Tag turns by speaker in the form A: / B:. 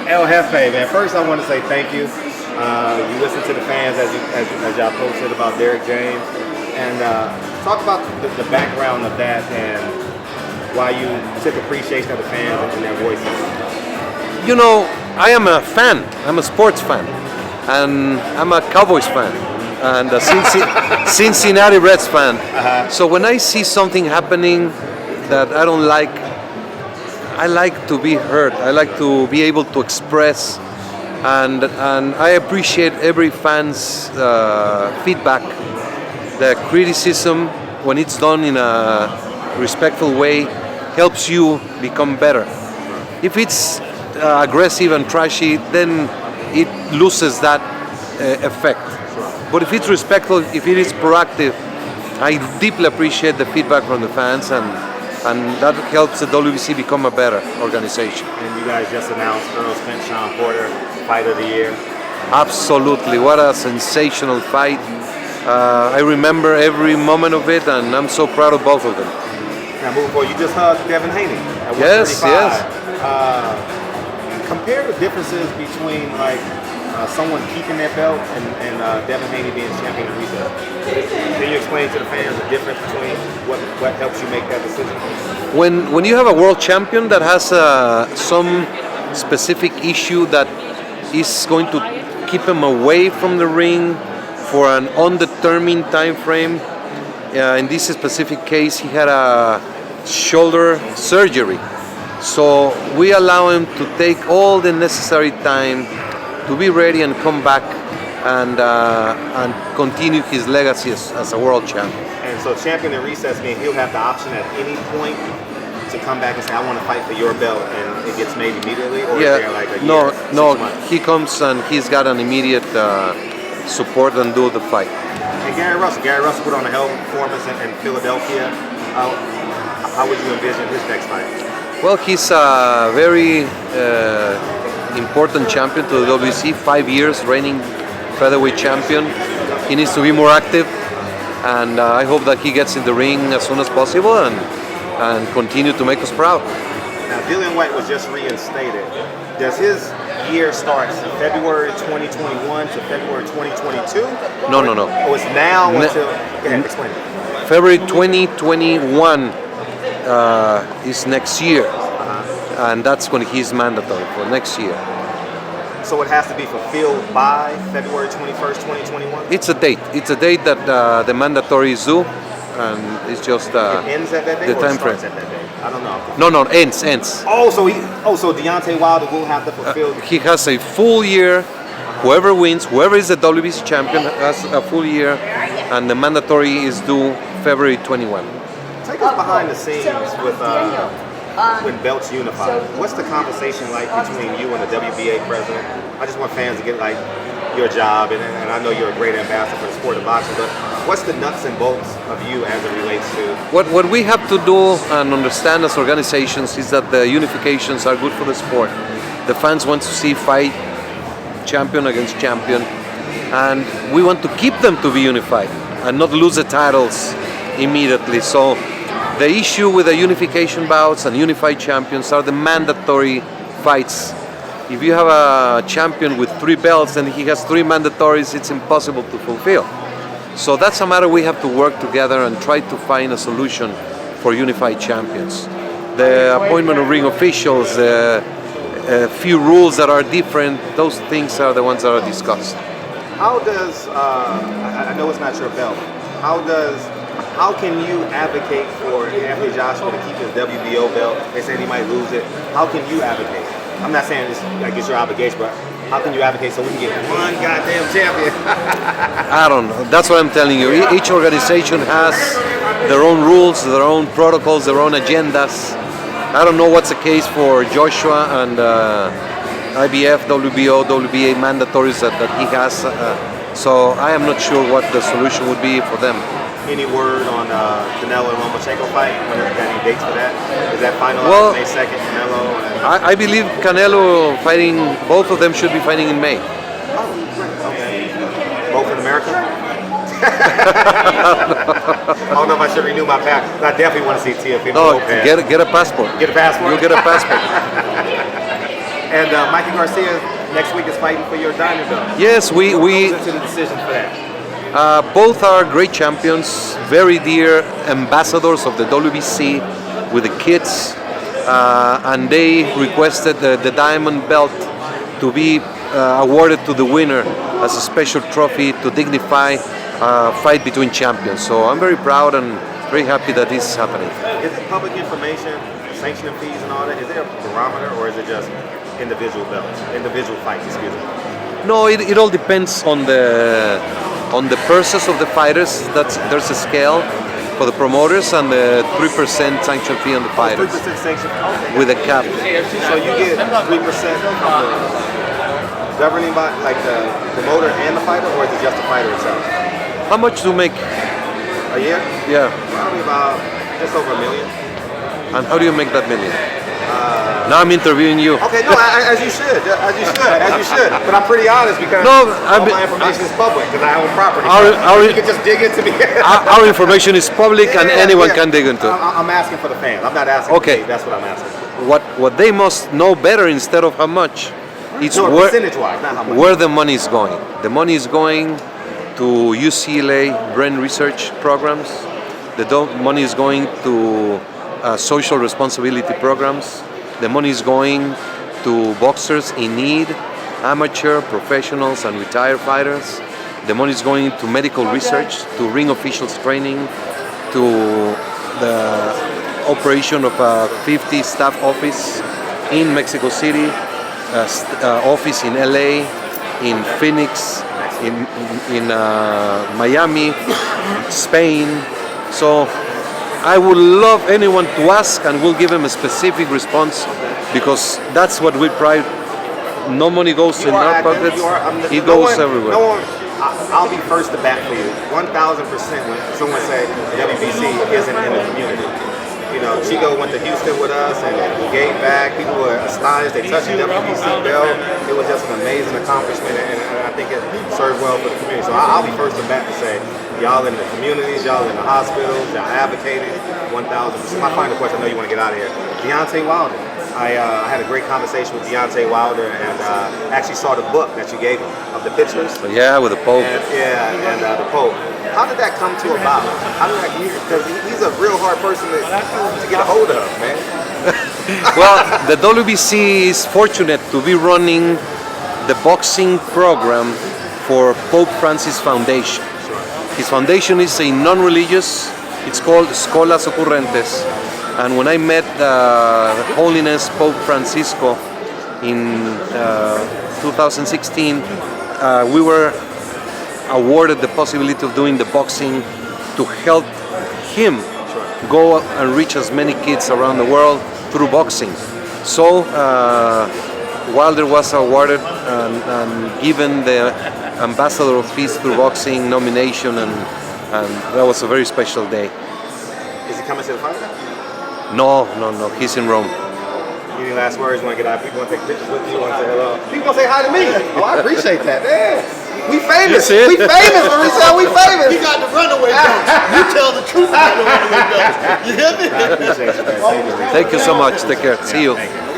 A: El Jefe, man. First, I want to say thank you. You listened to the fans as y'all posted about Derrick James, and talk about the background of that and why you took appreciation of the fans and their voices.
B: You know, I am a fan. I'm a sports fan, and I'm a Cowboys fan, and a Cincinnati Reds fan. So when I see something happening that I don't like, I like to be heard. I like to be able to express, and I appreciate every fan's feedback, the criticism when it's done in a respectful way helps you become better. If it's aggressive and trashy, then it loses that effect. But if it's respectful, if it is proactive, I deeply appreciate the feedback from the fans, and that helps the WBC become a better organization.
A: And you guys just announced Earl Spence, Sean Porter, Fight of the Year.
B: Absolutely, what a sensational fight. I remember every moment of it, and I'm so proud of both of them.
A: Now moving forward, you just hugged Devin Haney at 135.
B: Yes.
A: Compare the differences between someone keeping that belt and Devin Haney being champion of recess. Can you explain to the fans the difference between what helps you make that decision?
B: When you have a world champion that has some specific issue that is going to keep him away from the ring for an undetermined time frame, in this specific case he had a shoulder surgery. So we allow him to take all the necessary time to be ready and come back and continue his legacy as a world champion.
A: And so champion in recess means he'll have the option at any point to come back and say, I want to fight for your belt, and it gets made immediately? Or is there like a year, 6 months?
B: He comes and he's got an immediate support and do the fight.
A: And Gary Russell put on a hell of a performance in Philadelphia. How would you envision his next fight?
B: Well, he's a very important champion to the WBC, 5 years reigning featherweight champion. He needs to be more active, and I hope that he gets in the ring as soon as possible and continue to make us proud.
A: Now, Dillian White was just reinstated. Does his year start February 2021 to February 2022?
B: No.
A: Oh, it's now until... Go ahead, explain it.
B: February 2021 is next year, and that's when he's mandatory for next year.
A: So it has to be fulfilled by February 21st, 2021?
B: It's a date. It's a date that the mandatory is due, and it's just
A: it ends at that day,
B: the
A: or
B: time
A: it starts
B: frame.
A: at that day? I don't know.
B: No, ends.
A: So Deontay Wilder will have to fulfill...
B: He has a full year. Whoever wins, whoever is the WBC champion has a full year, and the mandatory is due February 21.
A: Take us behind the scenes with when belts unify. What's the conversation like between you and the WBA president? I just want fans to get your job, and I know you're a great ambassador for the sport of boxing, but what's the nuts and bolts of you as it relates to...
B: What we have to do and understand as organizations is that the unifications are good for the sport. The fans want to see fight champion against champion, and we want to keep them to be unified and not lose the titles immediately. So the issue with the unification bouts and unified champions are the mandatory fights. If you have a champion with 3 belts and he has 3 mandatories, it's impossible to fulfill. So that's a matter we have to work together and try to find a solution for unified champions. The appointment of ring officials, a few rules that are different, those things are the ones that are discussed.
A: How does, I know it's not your belt, how can you advocate for Anthony Joshua to keep his WBO belt? They say he might lose it. How can you advocate? I'm not saying it's your obligation, but how can you advocate so we can get one goddamn champion?
B: I don't know. That's what I'm telling you. Each organization has their own rules, their own protocols, their own agendas. I don't know what's the case for Joshua and IBF, WBO, WBA mandatories that he has. So I am not sure what the solution would be for them.
A: Any word on Canelo and Lomachenko fight? When got any dates for that? Is that finalized May 2nd, Canelo?
B: I believe Canelo fighting, both of them should be fighting in May.
A: Oh, okay. Both in America? I don't know if I should renew my passport. I definitely want to see TFM.
B: No, get a passport.
A: Get a passport?
B: You'll get a passport.
A: And Mikey Garcia next week is fighting for your diamond belt.
B: Yes, we
A: What goes into the decision for that?
B: both are great champions, very dear ambassadors of the WBC with the kids, and they requested the diamond belt to be awarded to the winner as a special trophy to dignify a fight between champions. So I'm very proud and very happy that this is happening.
A: Is it public information, sanctioning fees and all that? Is there a barometer or is it just individual belts, individual fights, excuse me?
B: No, it all depends on the purses of the fighters. There's a scale for the promoters and the 3% sanction fee on the fighters
A: 3% sanction, okay.
B: with a cap.
A: So you get 3% from the governing body, like the promoter and the fighter, or is it just the fighter itself?
B: How much do you make?
A: A year?
B: Yeah.
A: Probably about just over $1 million.
B: And how do you make that million? Now I'm interviewing you.
A: Okay, no, as you should, as you should. But I'm pretty honest because all my information is public because I own property. You can just dig into me.
B: Our information is public and anyone can dig into it.
A: I'm asking for the fans. I'm not asking for me. That's what I'm asking.
B: What they must know better instead of how much, it's
A: percentage-wise, not how much.
B: Where the money is going. The money is going to UCLA brain research programs. The money is going to social responsibility programs. The money is going to boxers in need, amateur, professionals, and retired fighters. The money is going to medical research, to ring officials training, to the operation of a 50 staff office in Mexico City, office in LA, in Phoenix, in Miami, Spain. So I would love anyone to ask and we'll give them a specific response because that's what we pride. No money goes in our pockets, it goes everywhere.
A: I'll be first to bat for you, 1,000% when someone say WBC isn't in the community. You know, Chico went to Houston with us and he gave back. People were astonished. They touched the WBC belt. It was just an amazing accomplishment and I think it served well for the community. So I'll be first to bat to say, y'all in the communities, y'all in the hospitals, y'all advocated 1,000%. My final question, I know you want to get out of here. Deontay Wilder. I had a great conversation with Deontay Wilder and actually saw the book that you gave him of the pictures.
B: Yeah, with the Pope.
A: And the Pope. How did that come to about? How did that? Because he's a real hard person to get a hold of, man.
B: Well, the WBC is fortunate to be running the boxing program for Pope Francis Foundation. His foundation is a non-religious, it's called Escolas Ocurrentes. And when I met Holiness Pope Francisco in 2016, we were awarded the possibility of doing the boxing to help him go and reach as many kids around the world through boxing. So Wilder was awarded and given the Ambassador of Peace through Boxing nomination, and that was a very special day.
A: Is he coming to the fight?
B: No, he's in Rome.
A: Any last words? You want to get out? People want to take pictures with you? Want to say hello? People want to say hi to me? Oh, I appreciate that. Yeah. We famous. We famous, Marisa. We famous.
C: You got the runaway belts. You tell the truth about the runaway belts. You hear me?
A: I appreciate you, man.
B: Thank you so much. Take care. See you.
A: Thank you.